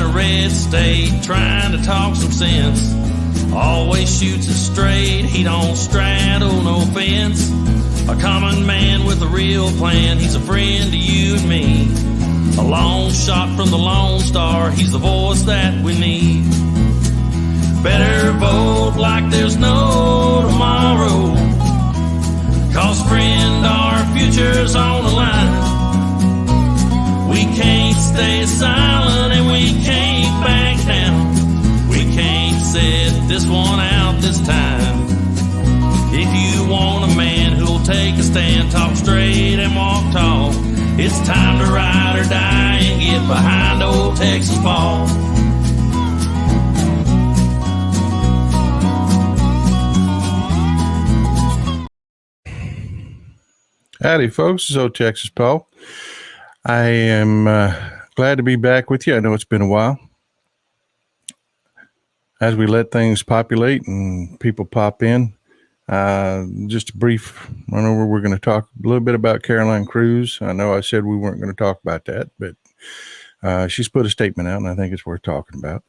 a red state, trying to talk some sense. Always shoots it straight, he don't straddle no fence. A common man with a real plan, he's a friend to you and me. A long shot from the Lone Star, he's the voice that we need. Better vote like there's no tomorrow, 'cause friend, our future's on the line. We can't stay silent and we can't back down. We can't sit this one out this time. If you want a man who'll take a stand, talk straight and walk tall, it's time to ride or die and get behind old Texas Paul. Howdy, folks. This is old Texas Paul. I am glad to be back with you. I know it's been a while. As we let things populate and people pop in, just a brief run over. We're going to talk a little bit about Caroline Cruz. I know I said we weren't going to talk about that, but she's put a statement out, and I think it's worth talking about.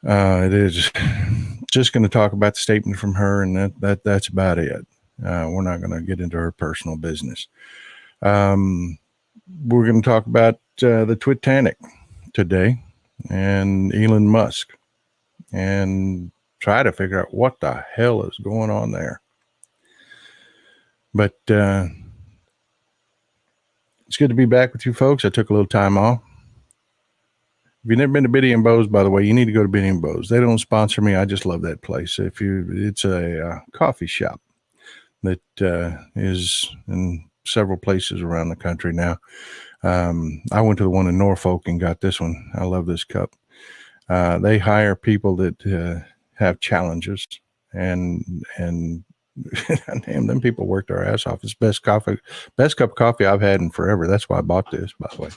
It is just going to talk about the statement from her, and that's about it. We're not going to get into her personal business. We're going to talk about the Titanic today and Elon Musk and try to figure out what the hell is going on there. But it's good to be back with you folks. I took a little time off. If you've never been to Bitty and Bo's, by the way, you need to go to Bitty and Bo's. They don't sponsor me. I just love that place. It's a coffee shop that is in several places around the country now. I went to the one in Norfolk and got this one. I love this cup. They hire people that have challenges, and damn, them people work their ass off. It's best cup of coffee I've had in forever. That's why I bought this, by the way.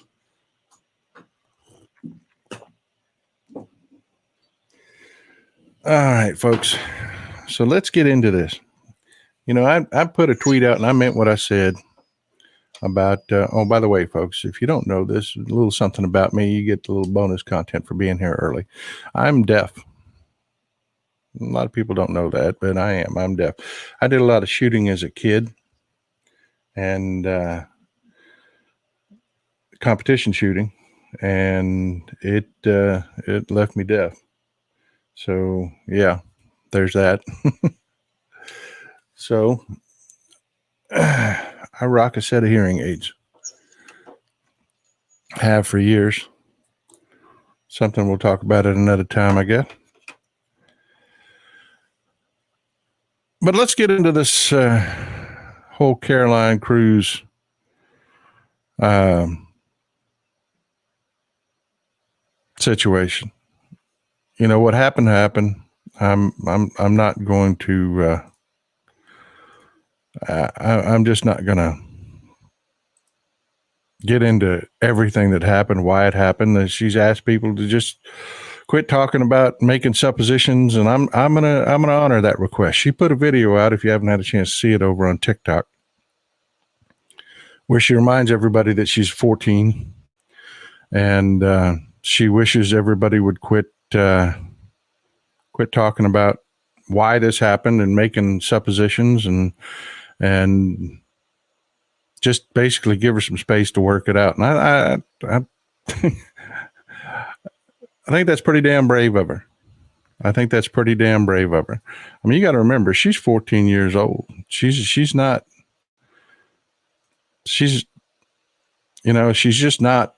All right, folks. So let's get into this. You know, I put a tweet out and I meant what I said about, oh, by the way, folks, if you don't know this, a little something about me, you get a little bonus content for being here early. I'm deaf. A lot of people don't know that, but I am. I'm deaf. I did a lot of shooting as a kid and competition shooting, and it left me deaf. So, yeah, there's that. So, I rock a set of hearing aids. Have for years. Something we'll talk about at another time, I guess. But let's get into this whole Caroline Cruz situation. You know what happened. I'm not going to. I'm just not going to get into everything that happened, why it happened. She's asked people to just quit talking about making suppositions, and I'm gonna honor that request. She put a video out, if you haven't had a chance to see it, over on TikTok, where she reminds everybody that she's 14, and she wishes everybody would quit talking about why this happened and making suppositions, and just basically give her some space to work it out. And I think that's pretty damn brave of her. I mean, you got to remember, she's 14 years old. She's not just not,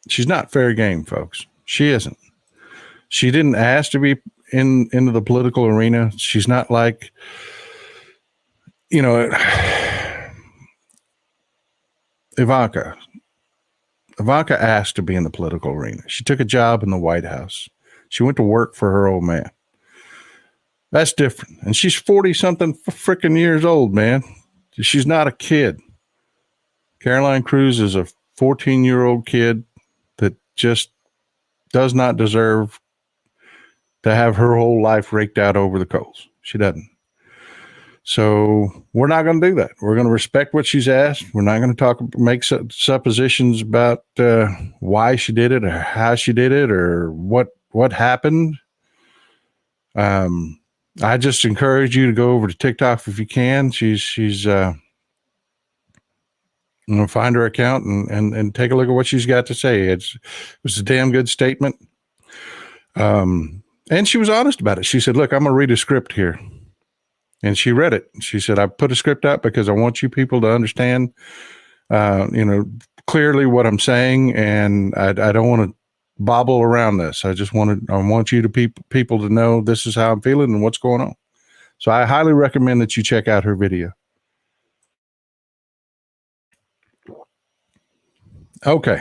she's not fair game, folks. She isn't. She didn't ask to be into the political arena. She's not like, Ivanka. Ivanka asked to be in the political arena. She took a job in the White House. She went to work for her old man. That's different. And she's 40-something freaking years old, man. She's not a kid. Caroline Cruz is a 14-year-old kid that just does not deserve to have her whole life raked out over the coals. She doesn't. So we're not going to do that. We're going to respect what she's asked. We're not going to make suppositions about why she did it or how she did it or what happened. I just encourage you to go over to TikTok if you can. She's find her account and take a look at what she's got to say. It was a damn good statement. And she was honest about it. She said, look, I'm going to read a script here. And she read it. She said, I put a script out because I want you people to understand, clearly what I'm saying. And I don't want to bobble around this. I want you to people to know this is how I'm feeling and what's going on. So I highly recommend that you check out her video. Okay.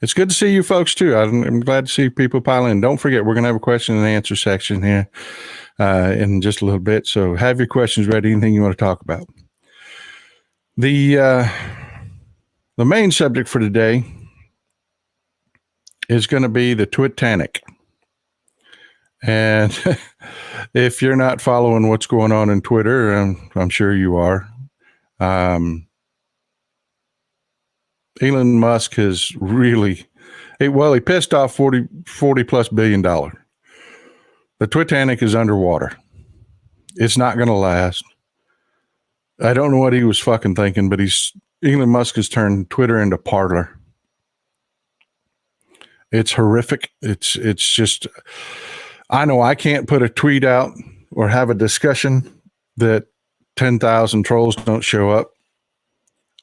It's good to see you folks too. I'm glad to see people pile in. Don't forget, we're going to have a question and answer section here in just a little bit. So have your questions ready. Anything you want to talk about. The main subject for today is going to be the Twitanic. And if you're not following what's going on in Twitter, I'm sure you are. Elon Musk has really, he pissed off 40 plus $40 billion. The Twitanic is underwater. It's not going to last. I don't know what he was fucking thinking, but Elon Musk has turned Twitter into Parler. It's horrific. It's just, I know I can't put a tweet out or have a discussion that 10,000 trolls don't show up.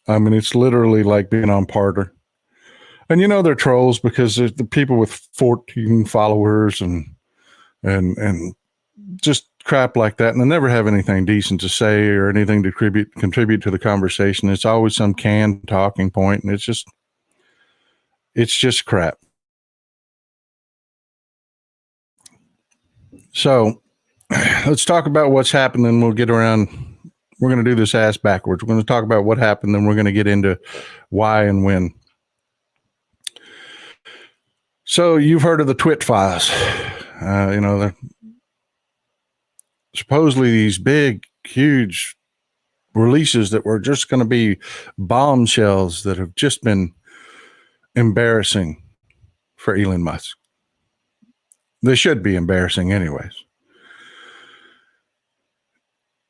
I mean, it's literally like being on Parler. And they're trolls because there's the people with 14 followers and just crap like that. And they never have anything decent to say or anything to contribute to the conversation. It's always some canned talking point, and it's just crap. So let's talk about what's happened, and we'll get around. We're going to do this ass backwards. We're going to talk about what happened, then we're going to get into why and when. So you've heard of the Twit files. They're supposedly these big, huge releases that were just going to be bombshells that have just been embarrassing for Elon Musk. They should be embarrassing anyways.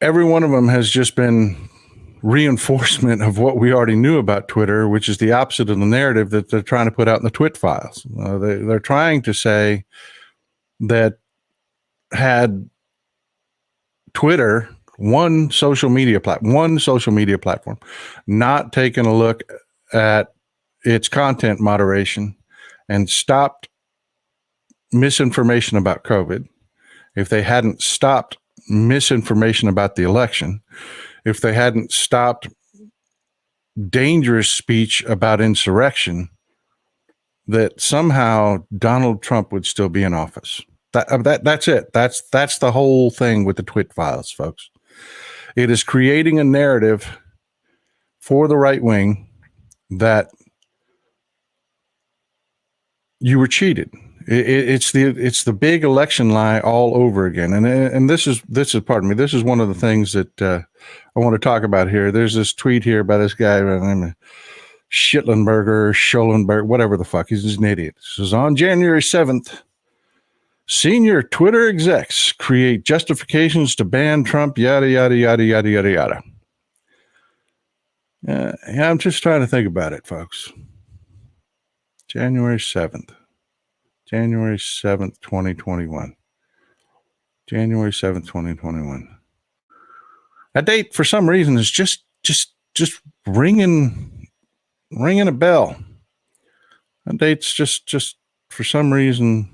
Every one of them has just been reinforcement of what we already knew about Twitter, which is the opposite of the narrative that they're trying to put out in the Twit files. They're trying to say that had Twitter, one social media platform, not taken a look at its content moderation and stopped misinformation about COVID, if they hadn't stopped misinformation about the election, if they hadn't stopped dangerous speech about insurrection, that somehow Donald Trump would still be in office. That's it. That's the whole thing with the Twit files, folks. It is creating a narrative for the right wing that you were cheated. It's the big election lie all over again. And this is pardon me. This is one of the things that I want to talk about here. There's this tweet here by this guy by the name of Schollenberg, whatever the fuck. He's an idiot. This is on January 7th. Senior Twitter execs create justifications to ban Trump, yada, yada, yada, yada, yada, yada. Yeah, I'm just trying to think about it, folks. January 7th, 2021. January 7th, 2021. That date, for some reason, is just ringing a bell. That date's just for some reason,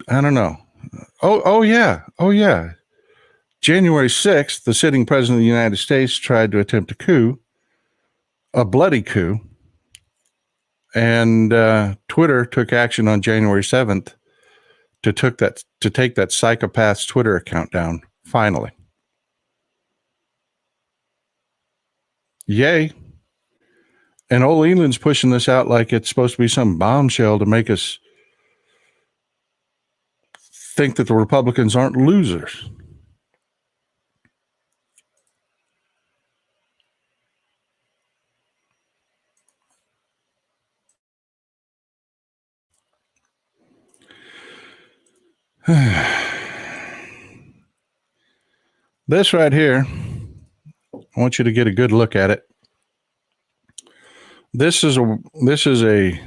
I don't know. Oh yeah. January 6th, the sitting president of the United States tried to attempt a bloody coup. And Twitter took action on January 7th to take that psychopath's Twitter account down, finally. Yay. And old Elon's pushing this out like it's supposed to be some bombshell to make us think that the Republicans aren't losers. This right here, I want you to get a good look at it. This is a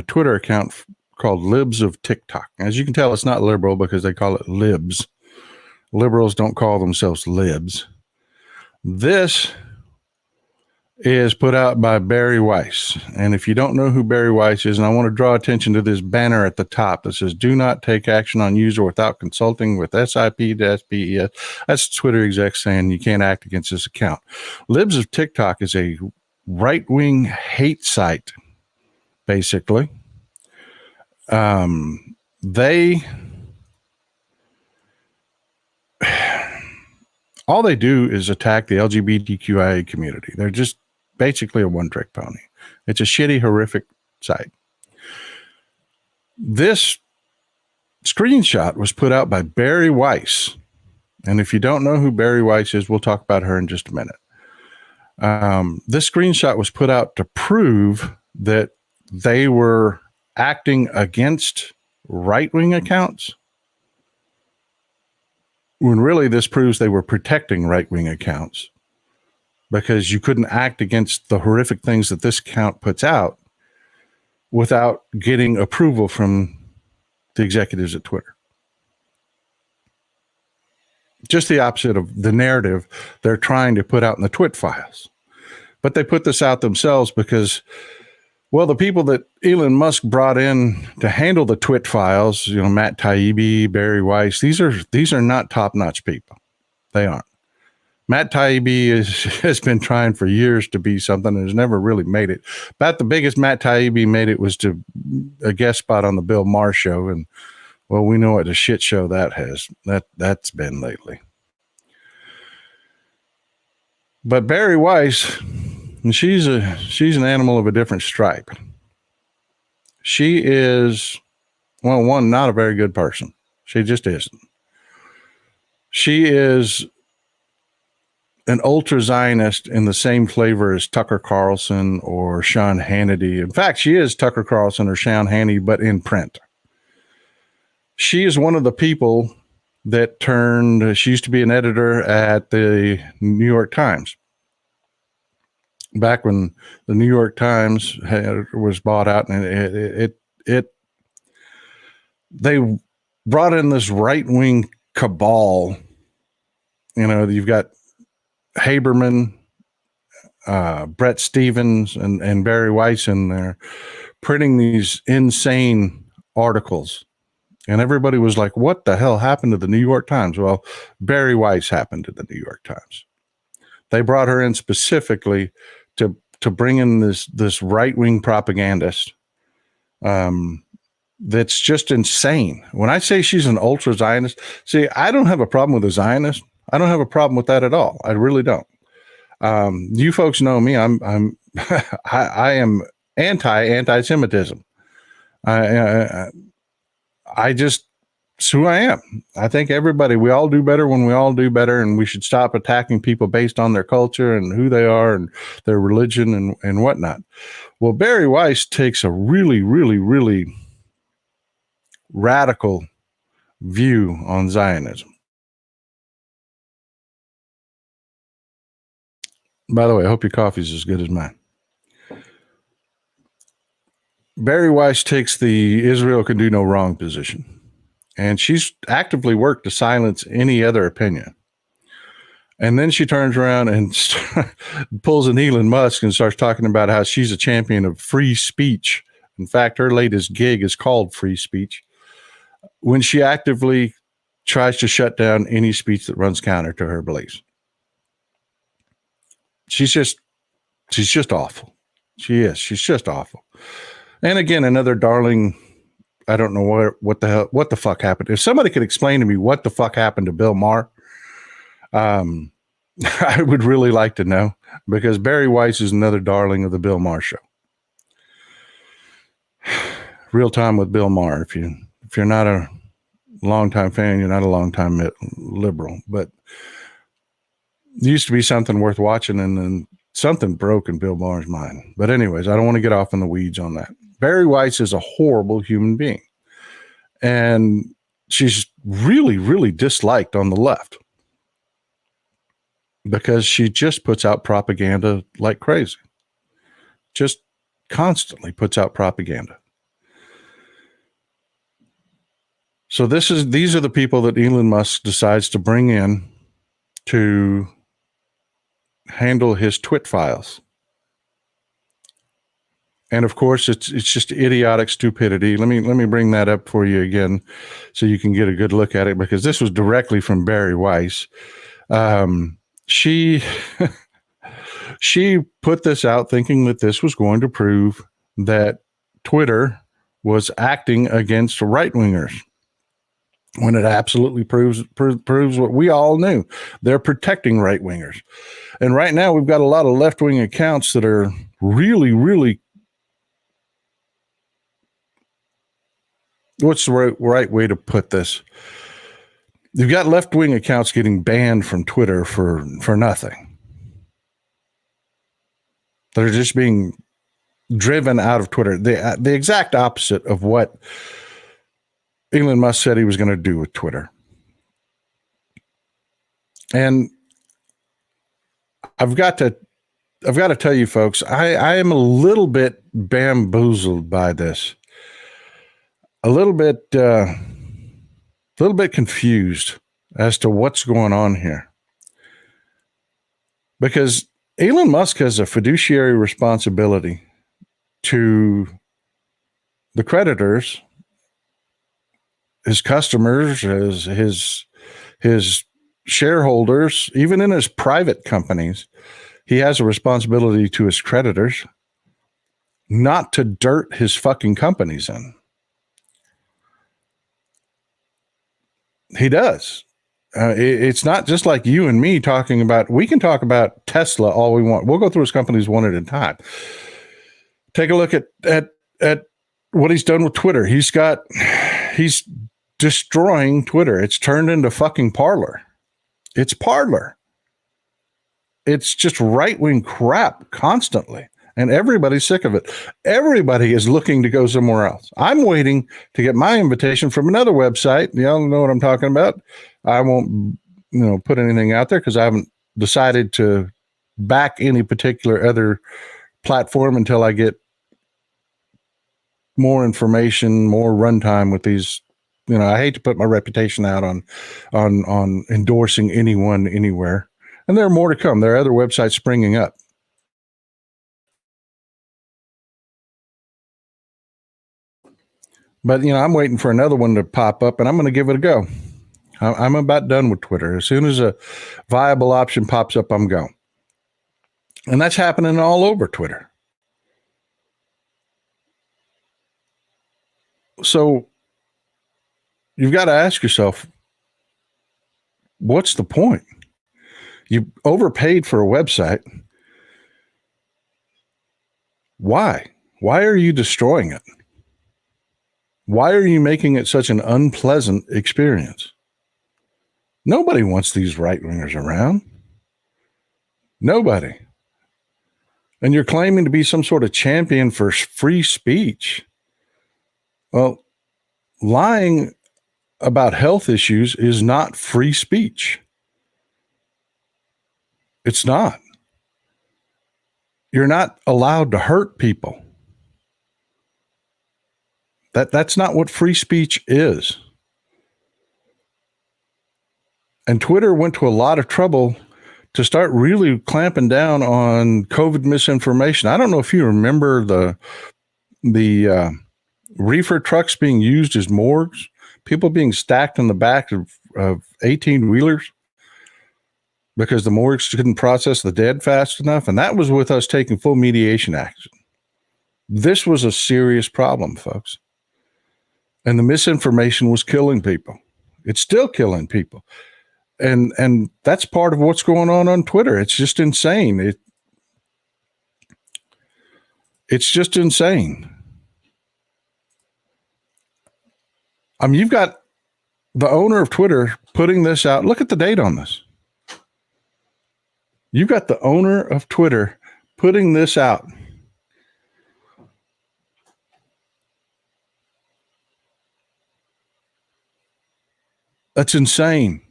Twitter account called Libs of TikTok. As you can tell, it's not liberal because they call it libs. Liberals don't call themselves libs. This is put out by Barry Weiss. And if you don't know who Barry Weiss is, and I want to draw attention to this banner at the top that says, do not take action on user without consulting with SIP-PES. That's Twitter execs saying you can't act against this account. Libs of TikTok is a right-wing hate site, basically. All they do is attack the LGBTQIA community. They're just basically a one-trick pony. It's a shitty, horrific site. This screenshot was put out by Barry Weiss. And if you don't know who Barry Weiss is, we'll talk about her in just a minute. This screenshot was put out to prove that they were acting against right-wing accounts, when really this proves they were protecting right-wing accounts, because you couldn't act against the horrific things that this account puts out without getting approval from the executives at Twitter. Just the opposite of the narrative they're trying to put out in the Twit files. But they put this out themselves because, well, the people that Elon Musk brought in to handle the Twit files, Matt Taibbi, Barry Weiss, these are not top-notch people. They aren't. Matt Taibbi has been trying for years to be something and has never really made it. About the biggest Matt Taibbi made it was to a guest spot on the Bill Maher show, and well, we know what a shit show that's been lately. But Barry Weiss, and she's an animal of a different stripe. She is, well, one, not a very good person. She just isn't. She is an ultra Zionist in the same flavor as Tucker Carlson or Sean Hannity. In fact, she is Tucker Carlson or Sean Hannity, but in print. She is one of the people that she used to be an editor at the New York Times. Back when the New York Times was bought out, and they brought in this right-wing cabal. You've got Haberman, Brett Stevens, and Barry Weiss in there printing these insane articles. And everybody was like, what the hell happened to the New York Times? Well, Barry Weiss happened to the New York Times. They brought her in specifically to bring in this right-wing propagandist that's just insane. When I say she's an ultra Zionist, see, I don't have a problem with a Zionist. I don't have a problem with that at all. I really don't. You folks know me. I am anti-Semitism. It's who I am. I think we all do better when we all do better, and we should stop attacking people based on their culture and who they are and their religion and whatnot. Well, Barry Weiss takes a really, really, really radical view on Zionism. By the way, I hope your coffee's as good as mine. Barry Weiss takes the Israel can do no wrong position, and she's actively worked to silence any other opinion. And then she turns around and pulls an Elon Musk and starts talking about how she's a champion of free speech. In fact, her latest gig is called Free Speech, when she actively tries to shut down any speech that runs counter to her beliefs. She's just awful. She's just awful. And again, another darling. I don't know what the fuck happened. If somebody could explain to me what the fuck happened to Bill Maher, I would really like to know, because Barry Weiss is another darling of the Bill Maher show. Real time with Bill Maher. If you're not a longtime fan, you're not a longtime liberal, but it used to be something worth watching, and then something broke in Bill Maher's mind. But anyways, I don't want to get off in the weeds on that. Barry Weiss is a horrible human being. And she's really, really disliked on the left because she just puts out propaganda like crazy. Just constantly puts out propaganda. So these are the people that Elon Musk decides to bring in to handle his twit files. And of course, it's just idiotic stupidity. Let me bring that up for you again, so you can get a good look at it, because this was directly from Barry Weiss. She she put this out thinking that this was going to prove that Twitter was acting against right wingers, when it absolutely proves what we all knew. They're protecting right wingers. And right now we've got a lot of left wing accounts that are really, really, what's the right way to put this? You've got left wing accounts getting banned from Twitter for nothing. They're just being driven out of Twitter. The exact opposite of what Elon Musk said he was going to do with Twitter. And I've got to tell you folks, I am a little bit bamboozled by this. A little bit confused as to what's going on here. Because Elon Musk has a fiduciary responsibility to the creditors, his customers, his shareholders, even in his private companies. He has a responsibility to his creditors not to dirt his fucking companies in. He does. It's not just like you and me talking about, we can talk about Tesla all we want. We'll go through his companies one at a time. Take a look at what he's done with Twitter. He's destroying Twitter. It's turned into fucking Parler. It's Parler. It's just right-wing crap constantly. And everybody's sick of it. Everybody is looking to go somewhere else. I'm waiting to get my invitation from another website. Y'all know what I'm talking about. I won't, put anything out there because I haven't decided to back any particular other platform until I get more information, more runtime with these. I hate to put my reputation out on endorsing anyone anywhere. And there are more to come. There are other websites springing up. But, I'm waiting for another one to pop up, and I'm going to give it a go. I'm about done with Twitter. As soon as a viable option pops up, I'm going. And that's happening all over Twitter. So you've got to ask yourself, what's the point? You overpaid for a website. Why? Why are you destroying it? Why are you making it such an unpleasant experience? Nobody wants these right-wingers around. Nobody. And you're claiming to be some sort of champion for free speech. Well, lying about health issues is not free speech. It's not. You're not allowed to hurt people. That's not what free speech is. And Twitter went to a lot of trouble to start really clamping down on COVID misinformation. I don't know if you remember the reefer trucks being used as morgues, people being stacked in the back of 18-wheelers because the morgues couldn't process the dead fast enough. And that was with us taking full mediation action. This was a serious problem, folks. And the misinformation was killing people. It's still killing people. And that's part of what's going on Twitter. It's just insane. It's just insane. You've got the owner of Twitter putting this out. Look at the date on this. You've got the owner of Twitter putting this out. That's insane.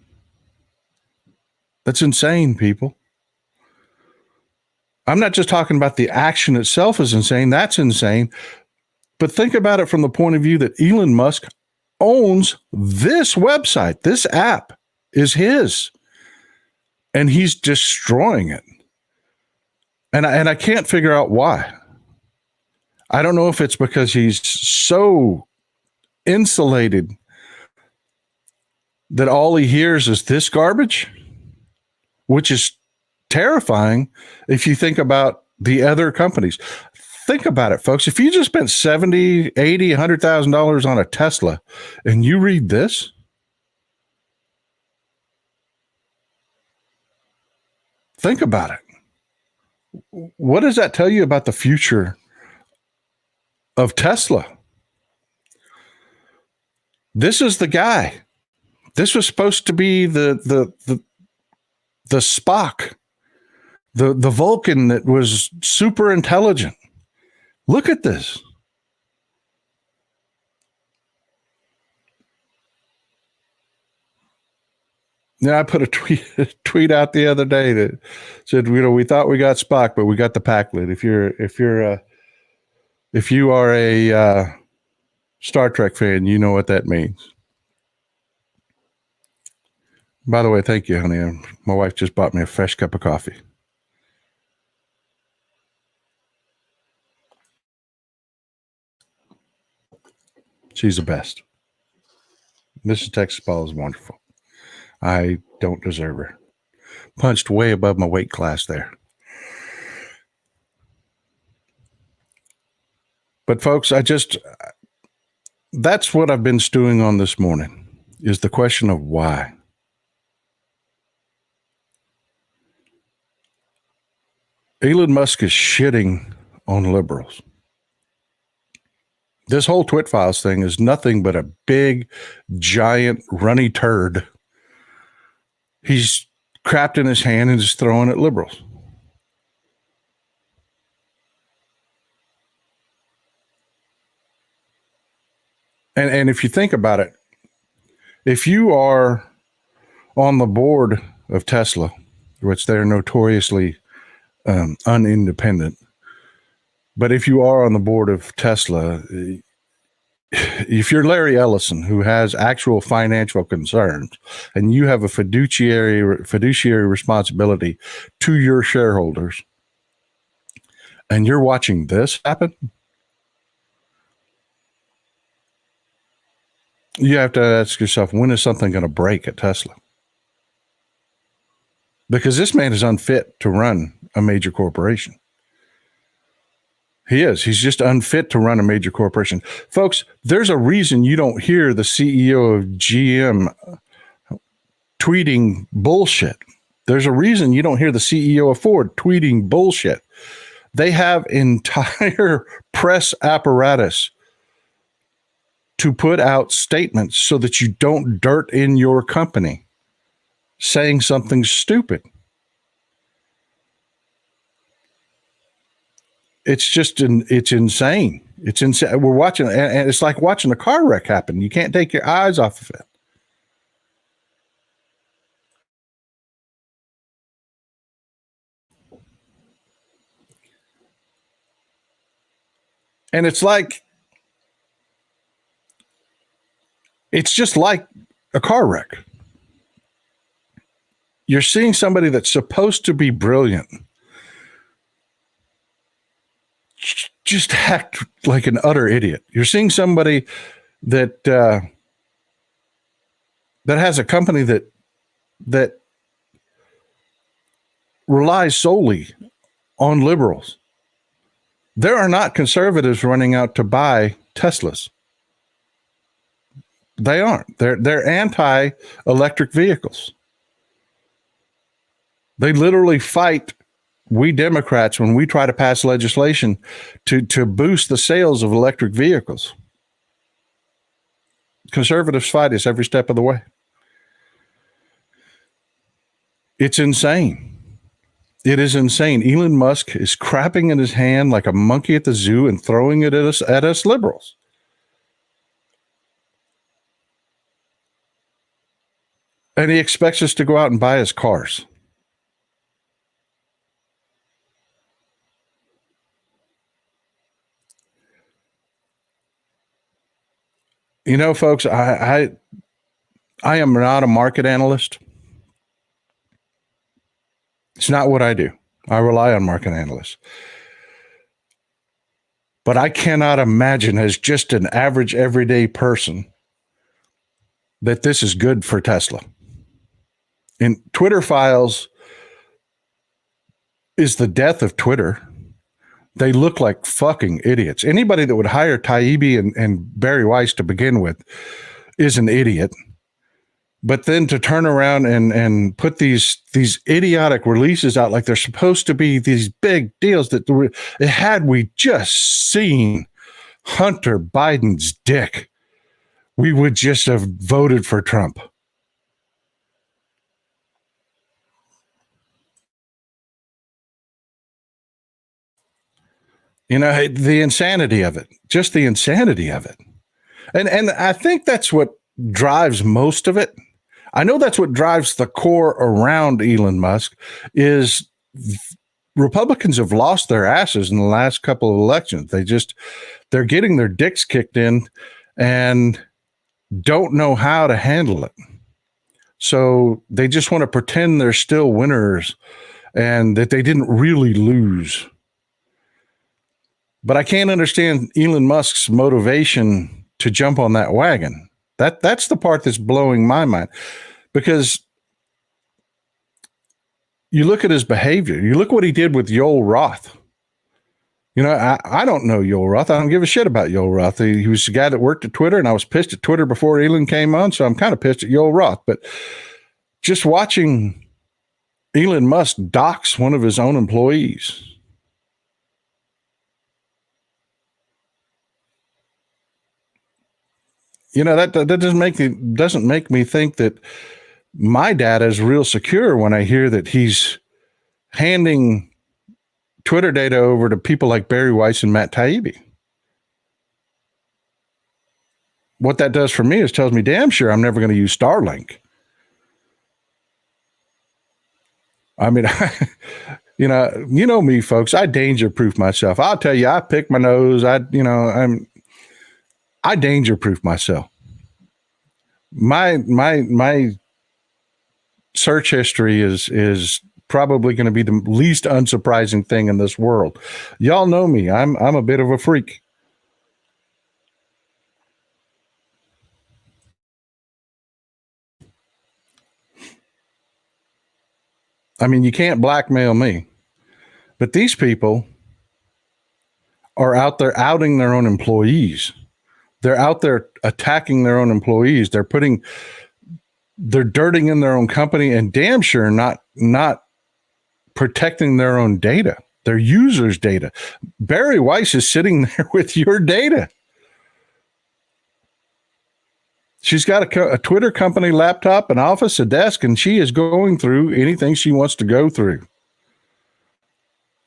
That's insane, people. I'm not just talking about the action itself is insane. That's insane. But think about it from the point of view that Elon Musk owns this website. This app is his. And he's destroying it. And I can't figure out why. I don't know if it's because he's so insulated that all he hears is this garbage, which is terrifying if you think about the other companies. Think about it, folks. If you just spent $70, $80, $100,000 on a Tesla and you read this, think about it. What does that tell you about the future of Tesla? This is the guy. This was supposed to be the Spock, the Vulcan that was super intelligent. Look at this. Yeah, I put a tweet out the other day that said, we thought we got Spock, but we got the Packlet. If you are a Star Trek fan, you know what that means. By the way, thank you, honey. My wife just bought me a fresh cup of coffee. She's the best. Mrs. Texas Ball is wonderful. I don't deserve her. Punched way above my weight class there. But folks, that's what I've been stewing on this morning, is the question of why. Elon Musk is shitting on liberals. This whole Twit Files thing is nothing but a big, giant, runny turd. He's crapped in his hand and is throwing at liberals. And if you think about it, if you are on the board of Tesla, which they're notoriously unindependent, but if you are on the board of Tesla, if you're Larry Ellison, who has actual financial concerns, and you have a fiduciary responsibility to your shareholders, and you're watching this happen, you have to ask yourself, when is something going to break at Tesla? Because this man is unfit to run a major corporation. He is. He's just unfit to run a major corporation. Folks, there's a reason you don't hear the CEO of GM tweeting bullshit. There's a reason you don't hear the CEO of Ford tweeting bullshit. They have entire press apparatus to put out statements so that you don't dirt in your company saying something stupid. It's just, it's insane. It's insane. We're watching, and it's like watching a car wreck happen. You can't take your eyes off of it. And it's just like a car wreck. You're seeing somebody that's supposed to be brilliant just act like an utter idiot. You're seeing somebody that has a company that relies solely on liberals. There are not conservatives running out to buy Teslas. They aren't. They're anti-electric vehicles. They literally fight we Democrats when we try to pass legislation to boost the sales of electric vehicles. Conservatives fight us every step of the way. It's insane. It is insane. Elon Musk is crapping in his hand like a monkey at the zoo and throwing it at us liberals. And he expects us to go out and buy his cars. You know, folks, I am not a market analyst. It's not what I do. I rely on market analysts. But I cannot imagine, as just an average everyday person, that this is good for Tesla. And Twitter Files is the death of Twitter. They look like fucking idiots. Anybody that would hire Taibbi and Barry Weiss to begin with is an idiot. But then to turn around and put these idiotic releases out like they're supposed to be these big deals that had we just seen Hunter Biden's dick, we would just have voted for Trump. You know, the insanity of it, just the insanity of it. And I think that's what drives most of it. I know that's what drives the core around Elon Musk is Republicans have lost their asses in the last couple of elections. They're getting their dicks kicked in and don't know how to handle it. So they just want to pretend they're still winners and that they didn't really lose. But I can't understand Elon Musk's motivation to jump on that wagon. That's the part that's blowing my mind, because you look at his behavior. You look what he did with Yoel Roth. You know, I don't know Yoel Roth. I don't give a shit about Yoel Roth. He was the guy that worked at Twitter, and I was pissed at Twitter before Elon came on, so I'm kind of pissed at Yoel Roth. But just watching Elon Musk dox one of his own employees, you know, that doesn't make me think that my data is real secure when I hear that he's handing Twitter data over to people like Barry Weiss and Matt Taibbi. What that does for me is tells me damn sure I'm never going to use Starlink. I mean, you know me, folks. I danger proof myself. I'll tell you, I pick my nose. I danger proof myself. My search history is probably going to be the least unsurprising thing in this world. Y'all know me. I'm a bit of a freak. I mean, you can't blackmail me. But these people are out there outing their own employees. They're out there attacking their own employees. They're dirting in their own company and damn sure not protecting their own data, their users' data. Barry Weiss is sitting there with your data. She's got a Twitter company laptop, an office, a desk, and she is going through anything she wants to go through.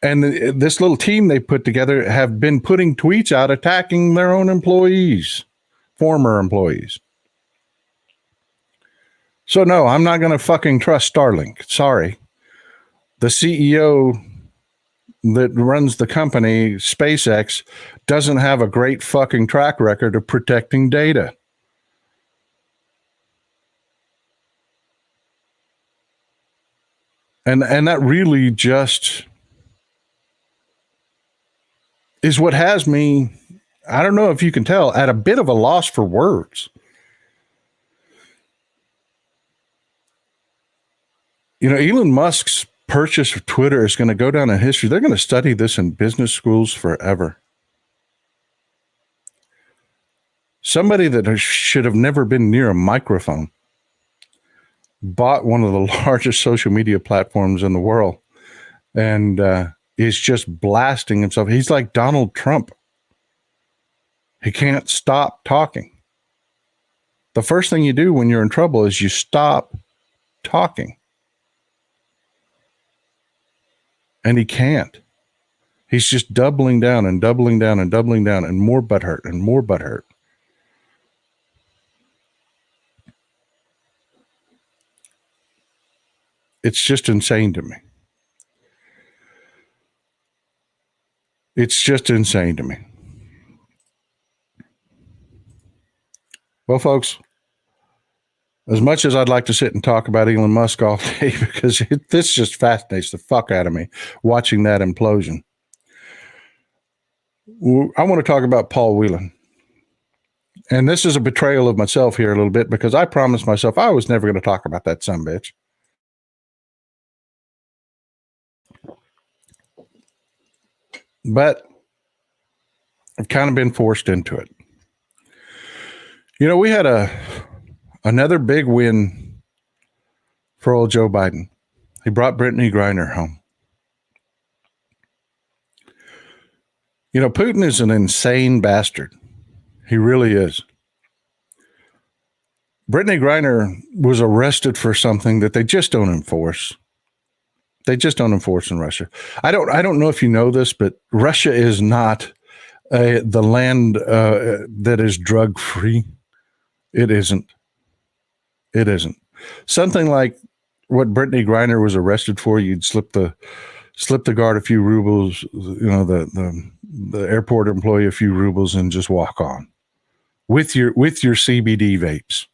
And this little team they put together have been putting tweets out attacking their own employees, former employees. So no, I'm not going to fucking trust Starlink. Sorry. The CEO that runs the company, SpaceX, doesn't have a great fucking track record of protecting data. And that really just is what has me, I don't know if you can tell, at a bit of a loss for words. You know, Elon Musk's purchase of Twitter is going to go down in history. They're going to study this in business schools forever. Somebody that should have never been near a microphone bought one of the largest social media platforms in the world and is just blasting himself. He's like Donald Trump. He can't stop talking. The first thing you do when you're in trouble is you stop talking. And he can't. He's just doubling down and doubling down and doubling down and more butthurt and more butthurt. It's just insane to me. It's just insane to me. Well, folks, as much as I'd like to sit and talk about Elon Musk all day, because this just fascinates the fuck out of me, watching that implosion, I want to talk about Paul Whelan. And this is a betrayal of myself here a little bit, because I promised myself I was never going to talk about that sumbitch. But I've kind of been forced into it. You know, we had another big win for old Joe Biden. He brought Brittany Griner home. You know, Putin is an insane bastard. He really is. Brittany Griner was arrested for something that they just don't enforce. They just don't enforce in Russia. I don't know if you know this, but Russia is not the land that is drug free. It isn't. It isn't. Something like what Brittany Griner was arrested for. You'd slip the guard a few rubles, you know, the airport employee a few rubles, and just walk on with your CBD vapes,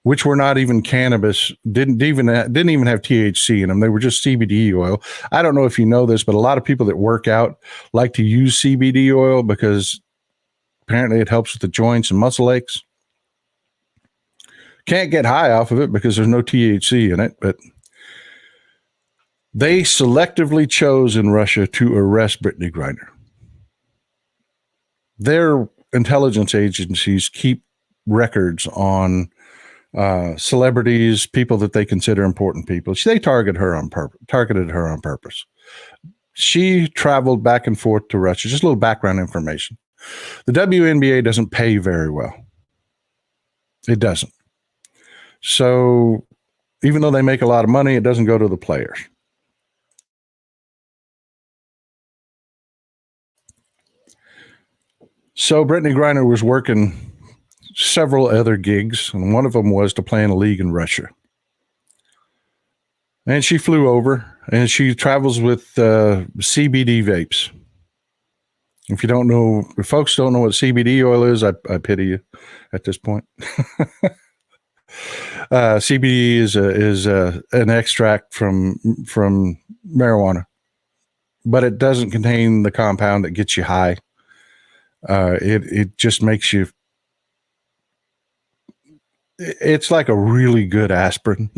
which were not even cannabis, didn't even have THC in them. They were just CBD oil. I don't know if you know this, but a lot of people that work out like to use CBD oil because apparently it helps with the joints and muscle aches. Can't get high off of it because there's no THC in it, but they selectively chose in Russia to arrest Brittany Griner. Their intelligence agencies keep records on celebrities, people that they consider important people. They targeted her on purpose. She traveled back and forth to Russia. Just a little background information. The WNBA doesn't pay very well. It doesn't. So even though they make a lot of money, it doesn't go to the players. So Brittany Griner was working several other gigs, and one of them was to play in a league in Russia. And she flew over, and she travels with CBD vapes. If folks don't know what CBD oil is, I pity you at this point. CBD is an extract from marijuana, but it doesn't contain the compound that gets you high. It just makes you. It's like a really good aspirin.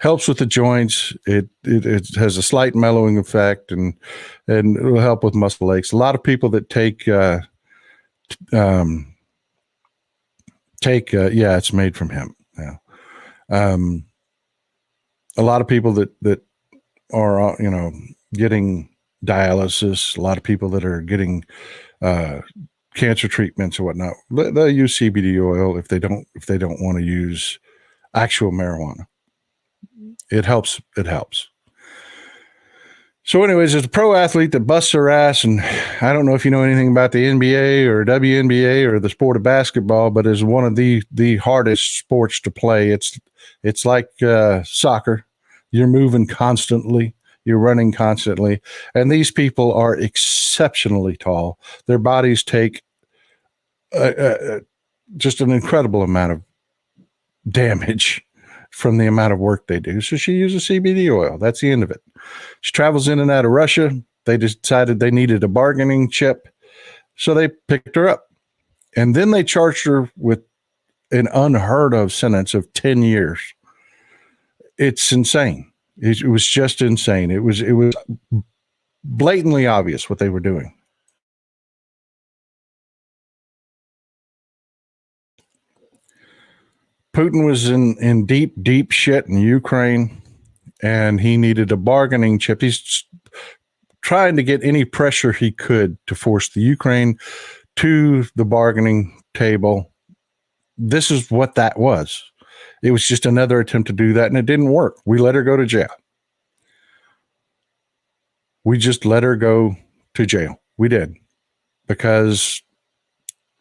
Helps with the joints. It has a slight mellowing effect, and it will help with muscle aches. A lot of people that take it's made from hemp. Yeah. A lot of people that are getting dialysis. A lot of people that are getting cancer treatments or whatnot. They'll use CBD oil if they don't want to use actual marijuana. It helps. It helps. So anyways, there's a pro athlete that busts her ass, and I don't know if you know anything about the NBA or WNBA or the sport of basketball, but is one of the hardest sports to play. It's like soccer. You're moving constantly. You're running constantly. And these people are exceptionally tall. Their bodies take just an incredible amount of damage from the amount of work they do. So she uses CBD oil. That's the end of it. She travels in and out of Russia. They decided they needed a bargaining chip. So they picked her up. And then they charged her with an unheard of sentence of 10 years. It's insane. It was just insane. It was blatantly obvious what they were doing. Putin was in deep shit in Ukraine, and he needed a bargaining chip. He's trying to get any pressure he could to force the Ukraine to the bargaining table. This is what that was. It was just another attempt to do that, and it didn't work. We let her go to jail. We just let her go to jail. We did. Because,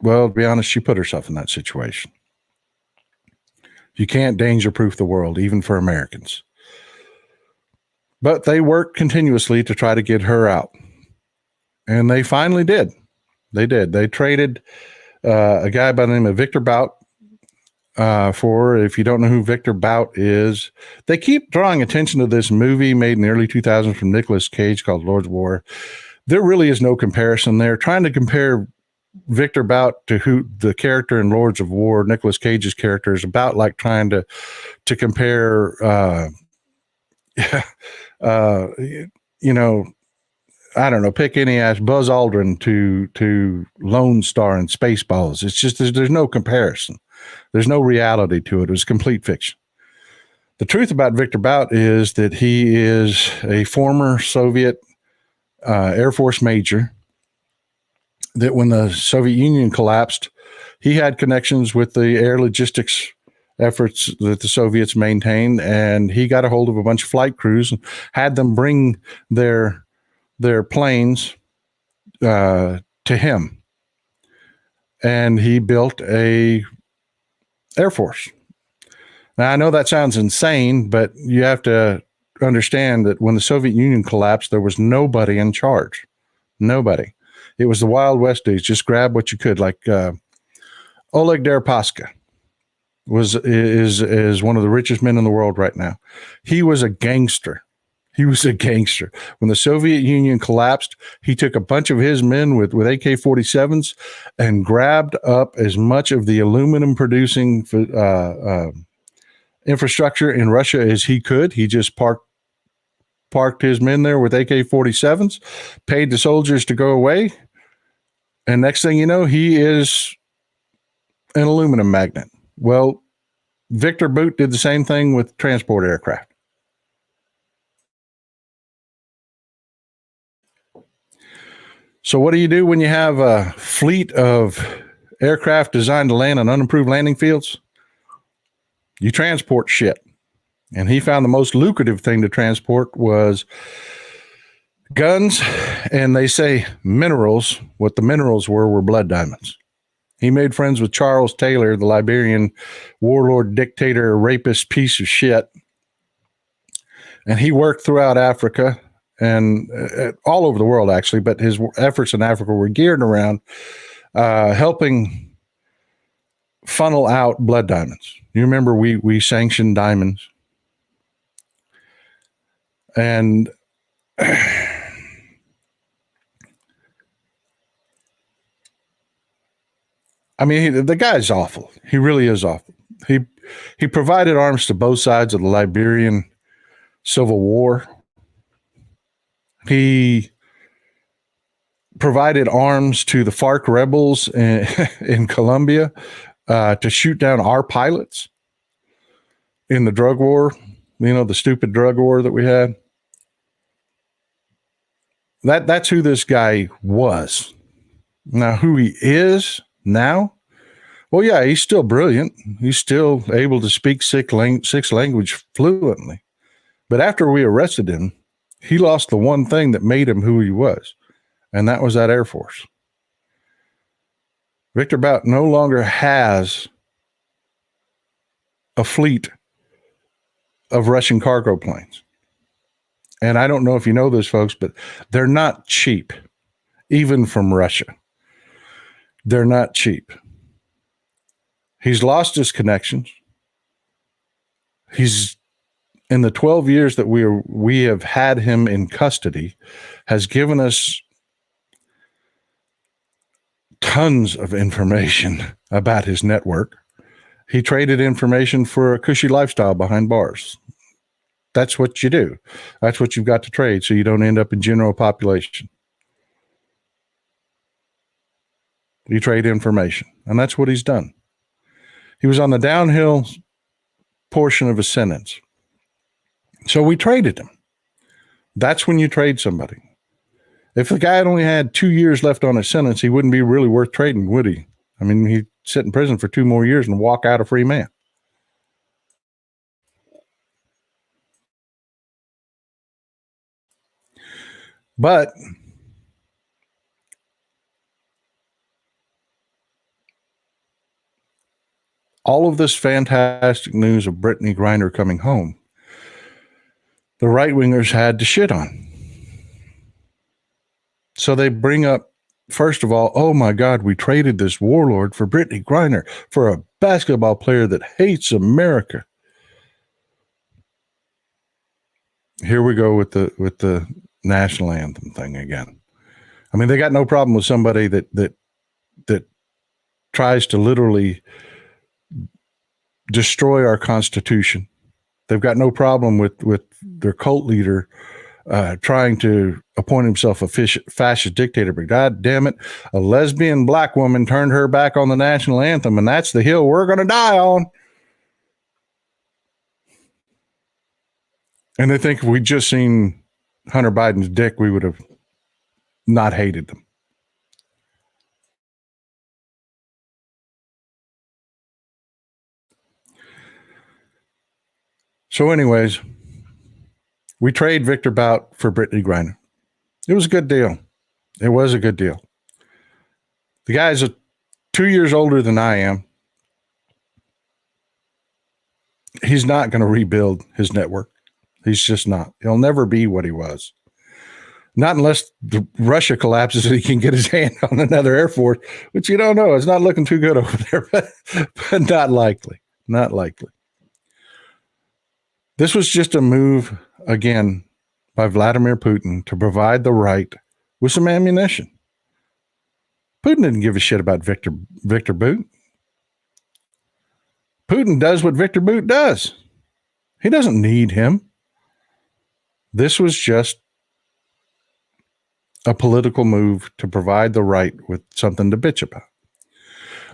well, to be honest, she put herself in that situation. You can't danger-proof the world, even for Americans. But they worked continuously to try to get her out. And they finally did. They did. They traded a guy by the name of Victor Bout for, if you don't know who Victor Bout is, they keep drawing attention to this movie made in the early 2000s from Nicolas Cage called Lord's War. There really is no comparison there. Trying to compare Victor Bout to who the character in Lords of War, Nicolas Cage's character, is about like trying to compare, you know, I don't know, pick any ass Buzz Aldrin to Lone Star and Spaceballs. It's just there's no comparison. There's no reality to it. It was complete fiction. The truth about Victor Bout is that he is a former Soviet Air Force major, that when the Soviet Union collapsed, he had connections with the air logistics efforts that the Soviets maintained, and he got a hold of a bunch of flight crews and had them bring their planes to him. And he built a Air Force. Now, I know that sounds insane, but you have to understand that when the Soviet Union collapsed, there was nobody in charge. Nobody. It was the Wild West days. Just grab what you could. Like Oleg Deripaska is one of the richest men in the world right now. He was a gangster. He was a gangster. When the Soviet Union collapsed, he took a bunch of his men with AK-47s and grabbed up as much of the aluminum producing infrastructure in Russia as he could. He just parked his men there with AK-47s, paid the soldiers to go away. And next thing you know, he is an aluminum magnate. Well, Victor Bout did the same thing with transport aircraft. So what do you do when you have a fleet of aircraft designed to land on unimproved landing fields? You transport shit. And he found the most lucrative thing to transport was guns, and they say minerals. What the minerals were blood diamonds. He made friends with Charles Taylor, the Liberian warlord, dictator, rapist piece of shit. And he worked throughout Africa and all over the world, actually, but his efforts in Africa were geared around helping funnel out blood diamonds. You remember we sanctioned diamonds. And I mean, the guy's awful. He really is awful. He provided arms to both sides of the Liberian Civil War. He provided arms to the FARC rebels in Colombia to shoot down our pilots in the drug war, the stupid drug war that we had. That's who this guy was. Now, who he is now? Well, yeah, he's still brilliant. He's still able to speak six language fluently. But after we arrested him, he lost the one thing that made him who he was, and that was that Air Force. Victor Bout no longer has a fleet of Russian cargo planes. And I don't know if you know this, folks, but they're not cheap, even from Russia. They're not cheap. He's lost his connections. He's, in the 12 years that we have had him in custody, has given us tons of information about his network. He traded information for a cushy lifestyle behind bars. That's what you do. That's what you've got to trade so you don't end up in general population. You trade information, and that's what he's done. He was on the downhill portion of his sentence. So we traded him. That's when you trade somebody. If the guy had only had 2 years left on his sentence, he wouldn't be really worth trading, would he? I mean, he'd sit in prison for 2 more years and walk out a free man. But all of this fantastic news of Brittany Griner coming home, the right-wingers had to shit on. So they bring up, first of all, oh my God, we traded this warlord for Brittany Griner, for a basketball player that hates America. Here we go with the national anthem thing again. I mean, they got no problem with somebody that tries to literally destroy our Constitution. They've got no problem with their cult leader trying to appoint himself a fascist dictator. But God damn it, a lesbian black woman turned her back on the national anthem, and that's the hill we're going to die on. And they think if we'd just seen Hunter Biden's dick, we would have not hated them. So anyways, we trade Victor Bout for Brittany Griner. It was a good deal. It was a good deal. The guy's 2 years older than I am. He's not going to rebuild his network. He's just not. He'll never be what he was. Not unless Russia collapses and he can get his hand on another Air Force, which you don't know. It's not looking too good over there, but not likely. Not likely. This was just a move, again, by Vladimir Putin to provide the right with some ammunition. Putin didn't give a shit about Victor Bout. Putin does what Victor Bout does. He doesn't need him. This was just a political move to provide the right with something to bitch about.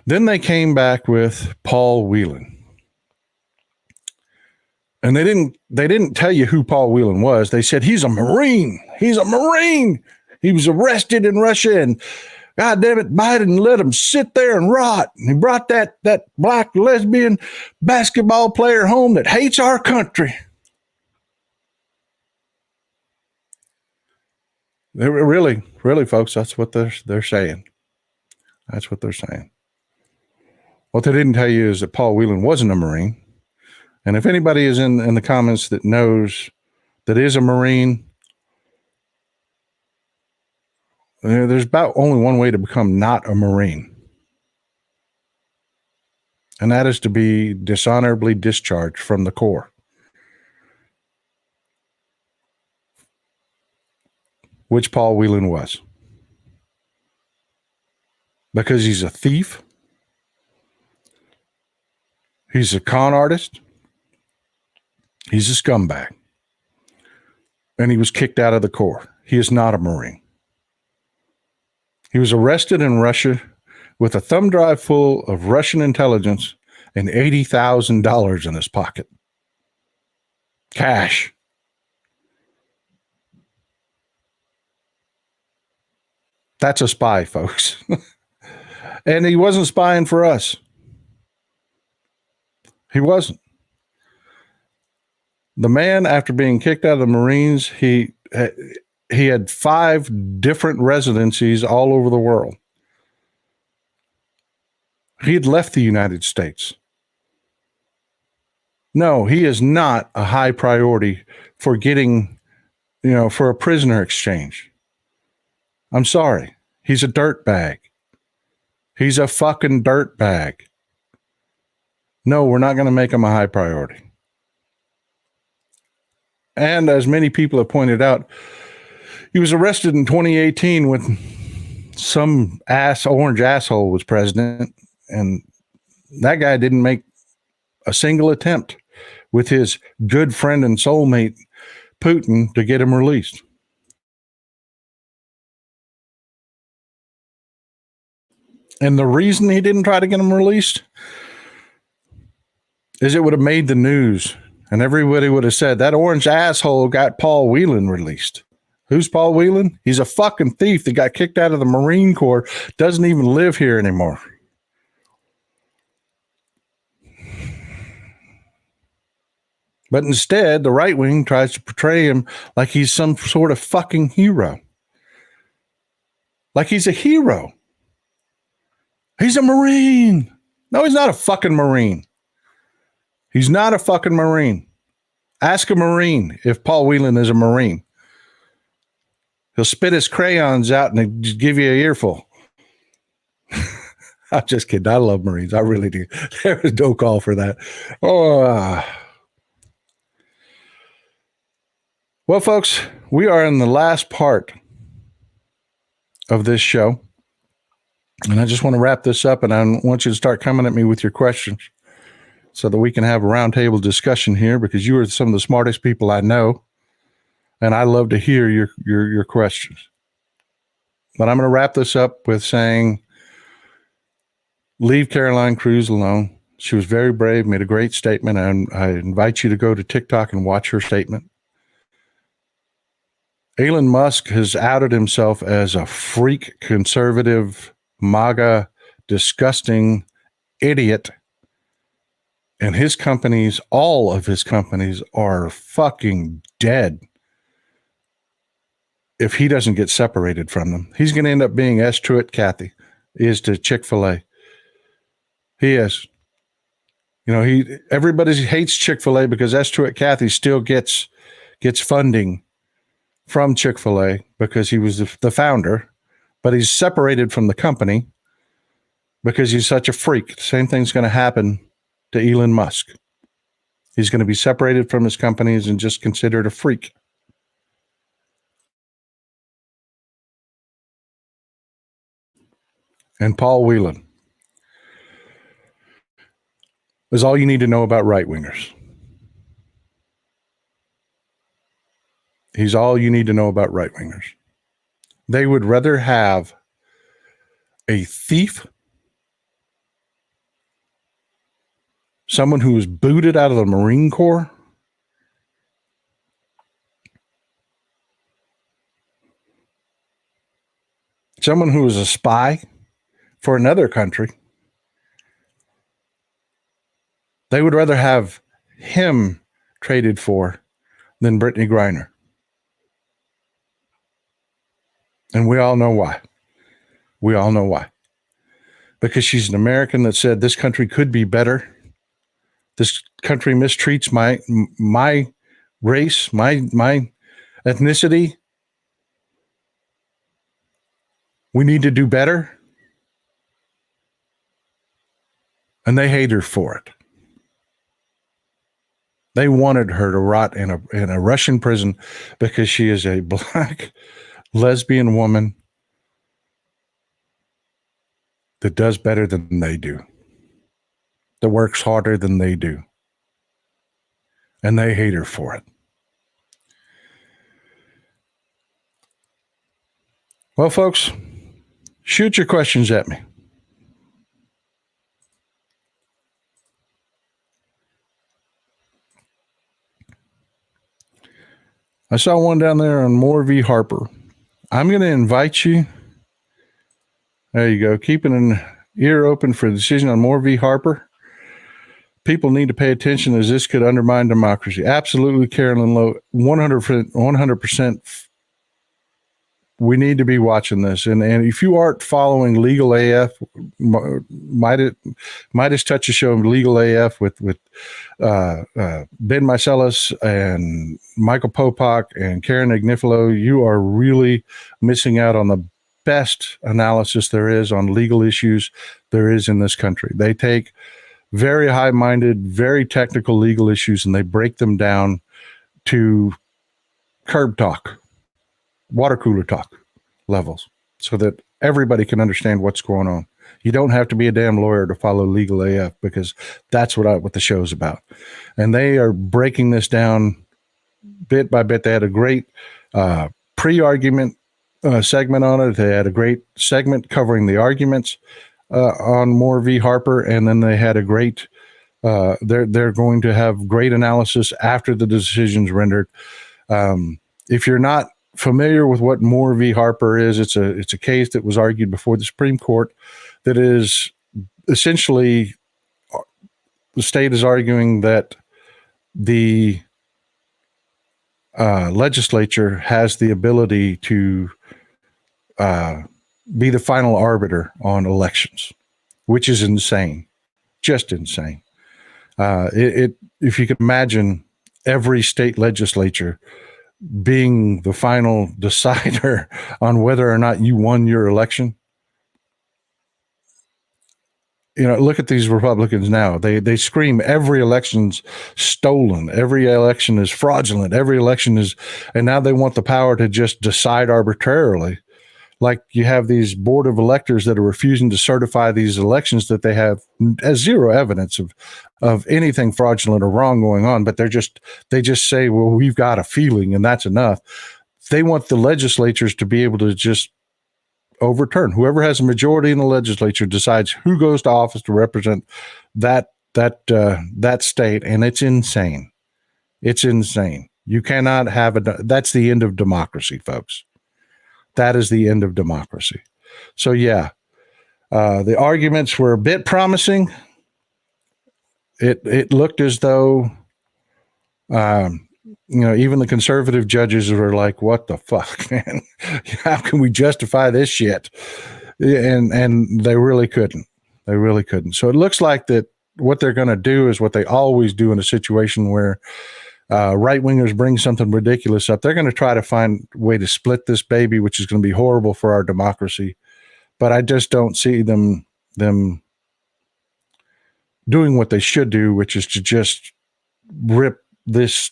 Then they came back with Paul Whelan. And they didn't tell you who Paul Whelan was. They said he's a Marine. He's a Marine. He was arrested in Russia, and God damn it, Biden let him sit there and rot. And he brought that black lesbian basketball player home that hates our country. They were really, folks, that's what they're saying. That's what they're saying. What they didn't tell you is that Paul Whelan wasn't a Marine. And if anybody is in the comments that knows that is a Marine, there's about only one way to become not a Marine. And that is to be dishonorably discharged from the Corps. Which Paul Whelan was. Because he's a thief. He's a con artist. He's a scumbag. And he was kicked out of the Corps. He is not a Marine. He was arrested in Russia with a thumb drive full of Russian intelligence and $80,000 in his pocket. Cash. That's a spy, folks. And he wasn't spying for us. He wasn't. The man, after being kicked out of the Marines, he had 5 different residencies all over the world. He had left the United States. No, he is not a high priority for getting, for a prisoner exchange. I'm sorry. He's a dirtbag. He's a fucking dirtbag. No, we're not going to make him a high priority. And as many people have pointed out, he was arrested in 2018 when some orange asshole was president, and that guy didn't make a single attempt with his good friend and soulmate, Putin, to get him released. And the reason he didn't try to get him released is it would have made the news. And everybody would have said, that orange asshole got Paul Whelan released. Who's Paul Whelan? He's a fucking thief that got kicked out of the Marine Corps, doesn't even live here anymore. But instead, the right wing tries to portray him like he's some sort of fucking hero. Like he's a hero. He's a Marine. No, he's not a fucking Marine. He's not a fucking Marine. Ask a Marine if Paul Whelan is a Marine. He'll spit his crayons out and just give you an earful. I'm just kidding. I love Marines. I really do. There is no call for that. Well, folks, we are in the last part of this show. And I just want to wrap this up, and I want you to start coming at me with your questions so that we can have a roundtable discussion here, because you are some of the smartest people I know, and I love to hear your questions. But I'm going to wrap this up with saying, leave Caroline Cruz alone. She was very brave, made a great statement, and I invite you to go to TikTok and watch her statement. Elon Musk has outed himself as a freak, conservative, MAGA, disgusting idiot. And his companies, all of his companies, are fucking dead if he doesn't get separated from them. He's going to end up being S. Truett Cathy is to Chick-fil-A. He is. You know, everybody hates Chick-fil-A because S. Truett Cathy still gets funding from Chick-fil-A because he was the founder, but he's separated from the company because he's such a freak. The same thing's going to happen to Elon Musk. He's going to be separated from his companies and just considered a freak. And Paul Whelan is all you need to know about right-wingers. He's all you need to know about right-wingers. They would rather have a thief, someone who was booted out of the Marine Corps, someone who was a spy for another country. They would rather have him traded for than Brittany Griner. And we all know why. We all know why. Because she's an American that said this country could be better. This country mistreats my race, my ethnicity. We need to do better. And they hate her for it. They wanted her to rot in a Russian prison because she is a black lesbian woman that does better than they do, that works harder than they do. And they hate her for it. Well, folks, shoot your questions at me. I saw one down there on Moore v. Harper. I'm going to invite you. There you go. Keeping an ear open for a decision on Moore v. Harper. People need to pay attention as this could undermine democracy. Absolutely, Carolyn Lowe. 100%. We need to be watching this. And if you aren't following Legal AF, Midas Touch a show Legal AF with Ben Mycelis and Michael Popak and Karen Agnifilo, you are really missing out on the best analysis there is on legal issues there is in this country. They take very high-minded, very technical legal issues and they break them down to curb talk, water cooler talk levels so that everybody can understand what's going on. You don't have to be a damn lawyer to follow Legal AF because that's what the show's about. And they are breaking this down bit by bit. They had a great pre-argument segment on it. They had a great segment covering the arguments on Moore v. Harper. And then they had a great, they're going to have great analysis after the decision's rendered. If you're not familiar with what Moore v. Harper is, it's a case that was argued before the Supreme Court that is essentially the state is arguing that the legislature has the ability to be the final arbiter on elections, which is insane. just insane. If you could imagine every state legislature being the final decider on whether or not you won your election. Look at these Republicans now. They scream every election's stolen. Every election is fraudulent. Every election is, and now they want the power to just decide arbitrarily. Like you have these board of electors that are refusing to certify these elections that they have zero evidence of anything fraudulent or wrong going on, but they just say, well, we've got a feeling and that's enough. They want the legislatures to be able to just overturn. Whoever has a majority in the legislature decides who goes to office to represent that state, and it's insane. It's insane. You cannot have that's the end of democracy, folks. That is the end of democracy. So yeah, the arguments were a bit promising. It looked as though, even the conservative judges were like, "What the fuck, man? How can we justify this shit?" And they really couldn't. They really couldn't. So it looks like that what they're going to do is what they always do in a situation where right wingers bring something ridiculous up. They're going to try to find a way to split this baby, which is going to be horrible for our democracy. But I just don't see them doing what they should do, which is to just rip this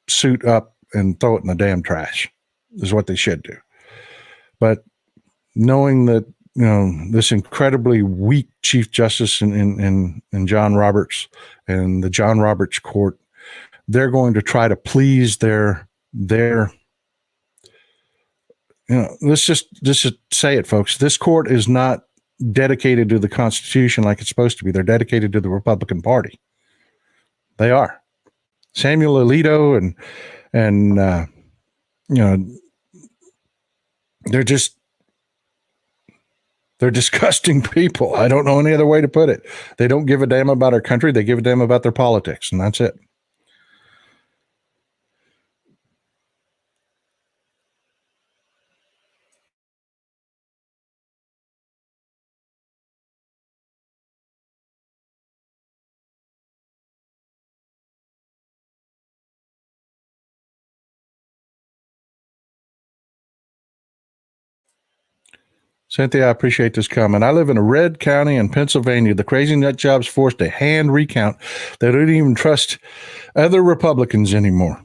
suit up and throw it in the damn trash, is what they should do. But knowing that, this incredibly weak Chief Justice in John Roberts and the John Roberts Court, they're going to try to please their let's just say it, folks. This court is not dedicated to the Constitution like it's supposed to be. They're dedicated to the Republican Party. They are. Samuel Alito and they're disgusting people. I don't know any other way to put it. They don't give a damn about our country. They give a damn about their politics, and that's it. Cynthia, I appreciate this comment. I live in a red county in Pennsylvania. The crazy nut job's forced to hand recount. They don't even trust other Republicans anymore.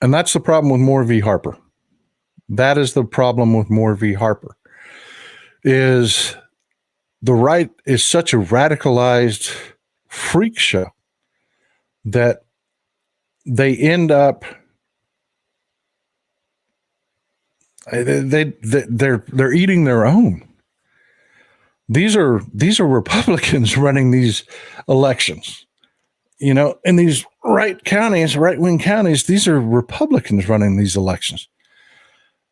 And that's the problem with Moore v. Harper. That is the problem with Moore v. Harper, is the right is such a radicalized freak show that they end up they're eating their own. These are Republicans running these elections, in these right-wing counties. These are Republicans running these elections,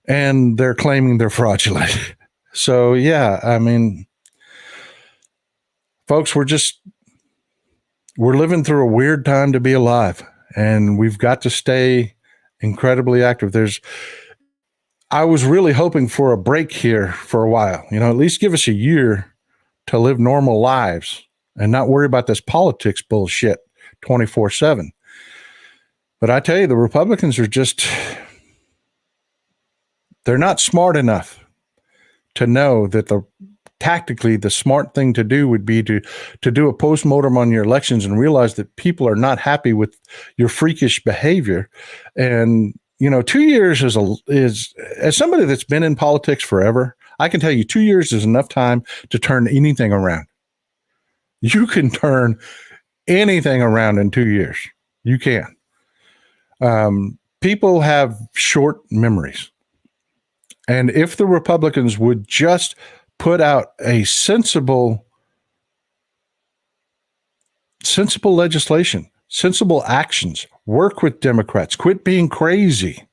and they're claiming they're fraudulent. So yeah, I mean, folks, we're living through a weird time to be alive, and we've got to stay incredibly active. I was really hoping for a break here for a while, at least give us a year to live normal lives and not worry about this politics bullshit 24/7. But I tell you, the Republicans are they're not smart enough to know that tactically the smart thing to do would be to do a postmortem on your elections and realize that people are not happy with your freakish behavior. And 2 years is as somebody that's been in politics forever, I can tell you 2 years is enough time to turn anything around. You can turn anything around in 2 years. You can. People have short memories. And if the Republicans would just put out a sensible legislation, sensible actions, work with Democrats, quit being crazy.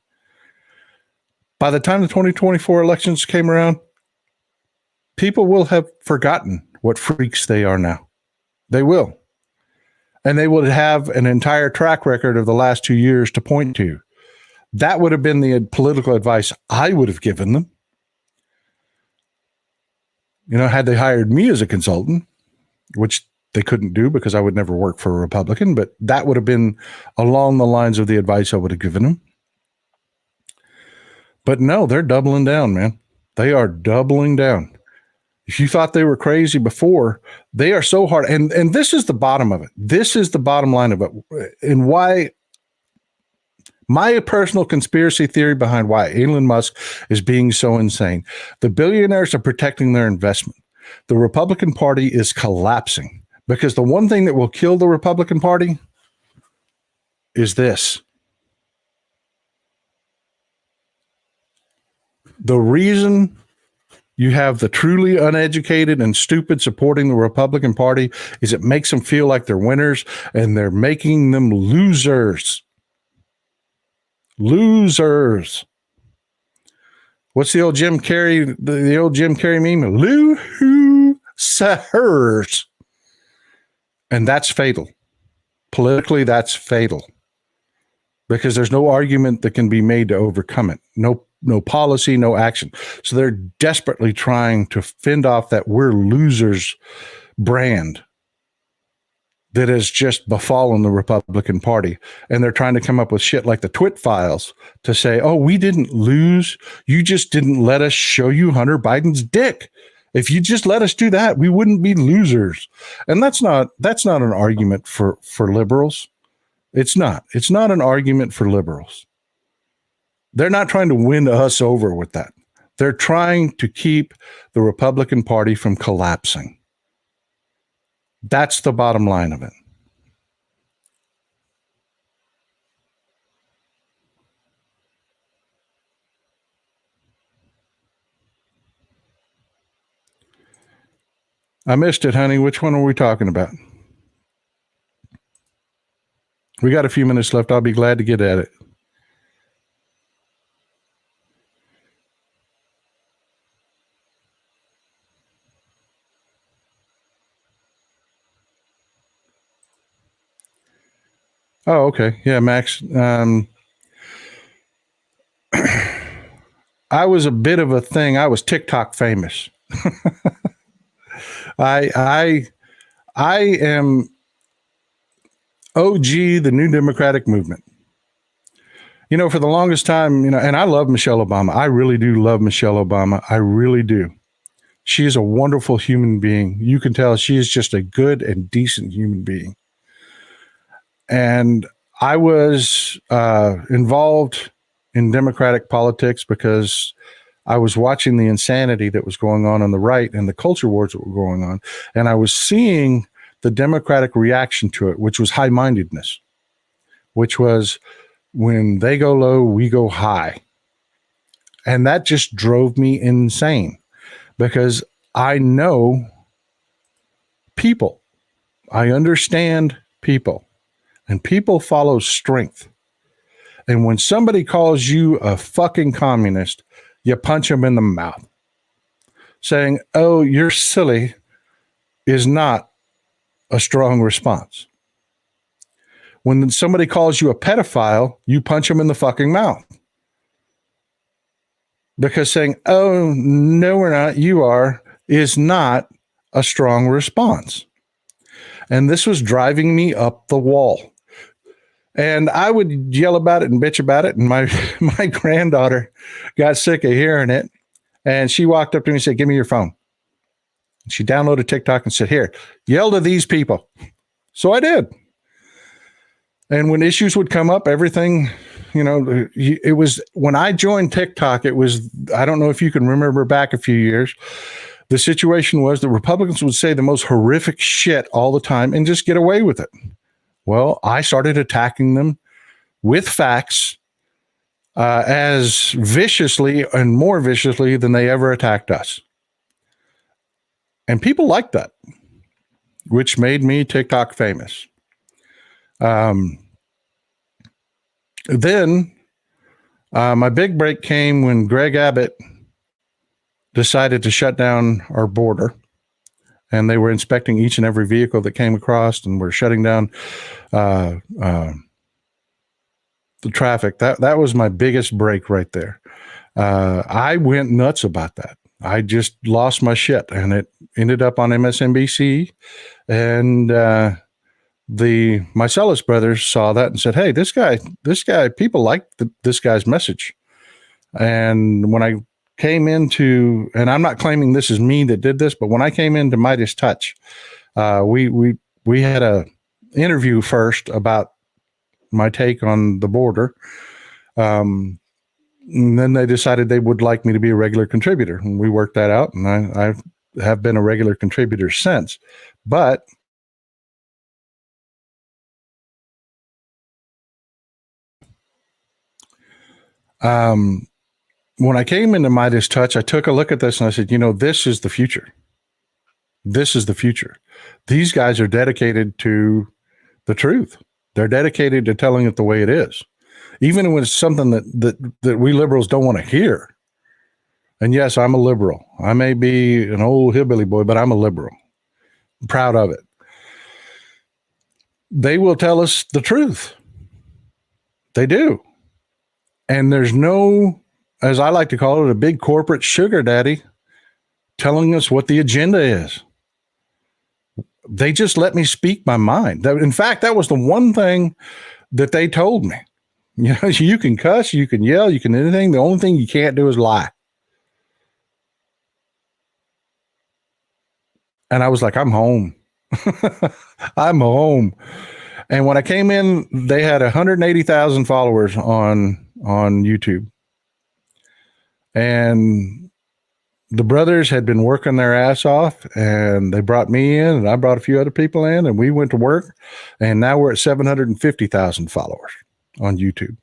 By the time the 2024 elections came around, people will have forgotten what freaks they are now. They will. And they would have an entire track record of the last 2 years to point to. That would have been the political advice I would have given them. Had they hired me as a consultant, which they couldn't do because I would never work for a Republican, but that would have been along the lines of the advice I would have given them. But no, they're doubling down, man. They are doubling down. If you thought they were crazy before, they are so hard. And this is the bottom of it. This is the bottom line of it. And why my personal conspiracy theory behind why Elon Musk is being so insane. The billionaires are protecting their investment. The Republican Party is collapsing because the one thing that will kill the Republican Party is this. The reason you have the truly uneducated and stupid supporting the Republican Party is it makes them feel like they're winners, and they're making them losers. Losers. What's the old Jim Carrey, the old Jim Carrey meme? Losers. And that's fatal. Politically, that's fatal. Because there's no argument that can be made to overcome it. No policy, no action. So they're desperately trying to fend off that we're losers brand that has just befallen the Republican Party. And they're trying to come up with shit like the Twit files to say, oh, we didn't lose. You just didn't let us show you Hunter Biden's dick. If you just let us do that, we wouldn't be losers. And that's not an argument for liberals. It's not an argument for liberals. They're not trying to win us over with that. They're trying to keep the Republican Party from collapsing. That's the bottom line of it. I missed it, honey. Which one are we talking about? We got a few minutes left. I'll be glad to get at it. Oh, okay. Yeah, Max. I was a bit of a thing. I was TikTok famous. I am OG, the New Democratic Movement. For the longest time, and I love Michelle Obama. I really do love Michelle Obama. I really do. She is a wonderful human being. You can tell she is just a good and decent human being. And I was involved in Democratic politics because I was watching the insanity that was going on the right and the culture wars that were going on. And I was seeing the Democratic reaction to it, which was high-mindedness, which was when they go low, we go high. And that just drove me insane because I know people. I understand people. And people follow strength. And when somebody calls you a fucking communist, you punch them in the mouth. Saying, oh, you're silly is not a strong response. When somebody calls you a pedophile, you punch them in the fucking mouth. Because saying, oh, no, we're not, you are, is not a strong response. And this was driving me up the wall. And I would yell about it and bitch about it. And my granddaughter got sick of hearing it. And she walked up to me and said, give me your phone. And she downloaded TikTok and said, here, yell to these people. So I did. And when issues would come up, everything, it was when I joined TikTok, it was, I don't know if you can remember back a few years. The situation was the Republicans would say the most horrific shit all the time and just get away with it. Well, I started attacking them with facts as viciously and more viciously than they ever attacked us. And people liked that, which made me TikTok famous. Then my big break came when Greg Abbott decided to shut down our border. And they were inspecting each and every vehicle that came across and were shutting down the traffic. That was my biggest break right there. I went nuts about that. I just lost my shit, and it ended up on MSNBC. And the Marcellus brothers saw that and said, "Hey, this guy, people like this guy's message." And when I came into, and I'm not claiming this is me that did this, but when I came into Midas Touch, we had a interview first about my take on the border. And then they decided they would like me to be a regular contributor, and we worked that out, and I have been a regular contributor since. But when I came into Midas Touch, I took a look at this and I said, this is the future. This is the future. These guys are dedicated to the truth. They're dedicated to telling it the way it is, even when it's something that we liberals don't want to hear. And yes, I'm a liberal. I may be an old hillbilly boy, but I'm a liberal. I'm proud of it. They will tell us the truth. They do. And there's no, as I like to call it, a big corporate sugar daddy telling us what the agenda is. They just let me speak my mind. In fact, that was the one thing that they told me. You can cuss, you can yell, you can anything. The only thing you can't do is lie. And I was like, I'm home. I'm home. And when I came in, they had 180,000 followers on YouTube. And the brothers had been working their ass off, and they brought me in, and I brought a few other people in, and we went to work. And now we're at 750,000 followers on YouTube.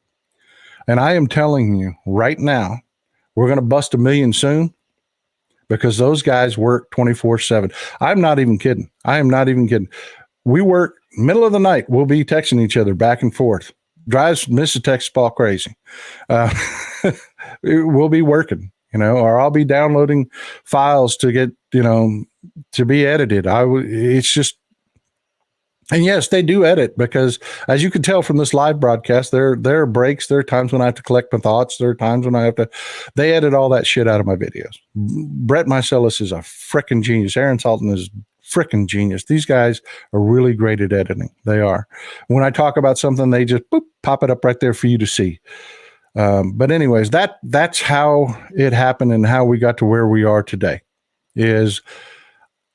And I am telling you right now, we're going to bust 1 million soon, because those guys work 24/7. I'm not even kidding. I am not even kidding. We work middle of the night. We'll be texting each other back and forth. Drives Mrs. Texas Paul crazy. We'll be working, or I'll be downloading files to get, to be edited. It's just, and yes, they do edit, because as you can tell from this live broadcast, there are breaks. There are times when I have to collect my thoughts. There are times when they edit all that shit out of my videos. Brett Marcellus is a freaking genius. Aaron Salton is freaking genius. These guys are really great at editing. They are. When I talk about something, they just pop it up right there for you to see. But anyways, that's how it happened, and how we got to where we are today. Is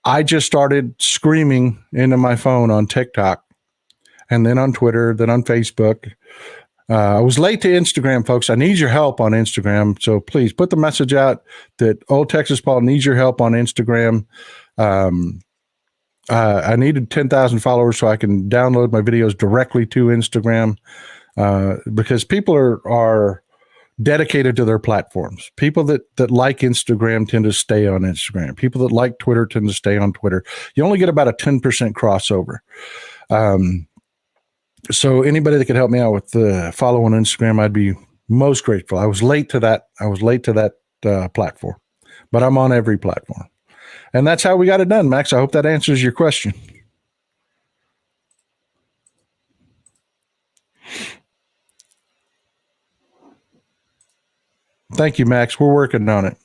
I just started screaming into my phone on TikTok, and then on Twitter, then on Facebook. I was late to Instagram, folks. I need your help on Instagram. So please put the message out that Old Texas Paul needs your help on Instagram. I needed 10,000 followers so I can download my videos directly to Instagram, because people are dedicated to their platforms. People that like Instagram tend to stay on Instagram. People that like Twitter tend to stay on Twitter. You only get about a 10% crossover. So anybody that could help me out with the follow on Instagram, I'd be most grateful. I was late to that platform, but I'm on every platform. And that's how we got it done, Max. I hope that answers your question. Thank you, Max. We're working on it.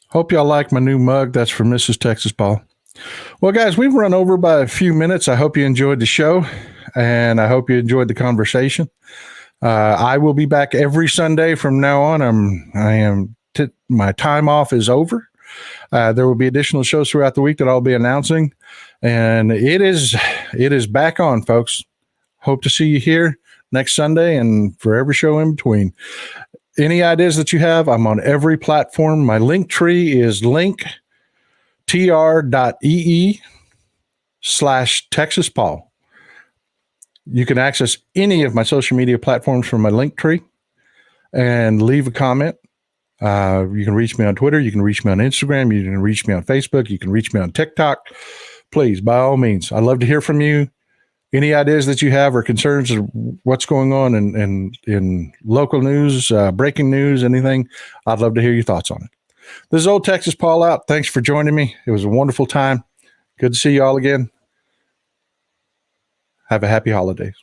Hope y'all like my new mug. That's from Mrs. Texas Paul. Well, guys, we've run over by a few minutes. I hope you enjoyed the show, and I hope you enjoyed the conversation. I will be back every Sunday from now on. My time off is over. There will be additional shows throughout the week that I'll be announcing, and it is back on, folks. Hope to see you here next Sunday, and for every show in between. Any ideas that you have, I'm on every platform. My link tree is linktr.ee/Texas Paul. You can access any of my social media platforms from my link tree and leave a comment. You can reach me on Twitter. You can reach me on Instagram. You can reach me on Facebook. You can reach me on TikTok. Please, by all means, I'd love to hear from you. Any ideas that you have or concerns of what's going on in local news, breaking news, anything, I'd love to hear your thoughts on it. This is Old Texas Paul out. Thanks for joining me. It was a wonderful time. Good to see you all again. Have a happy holidays.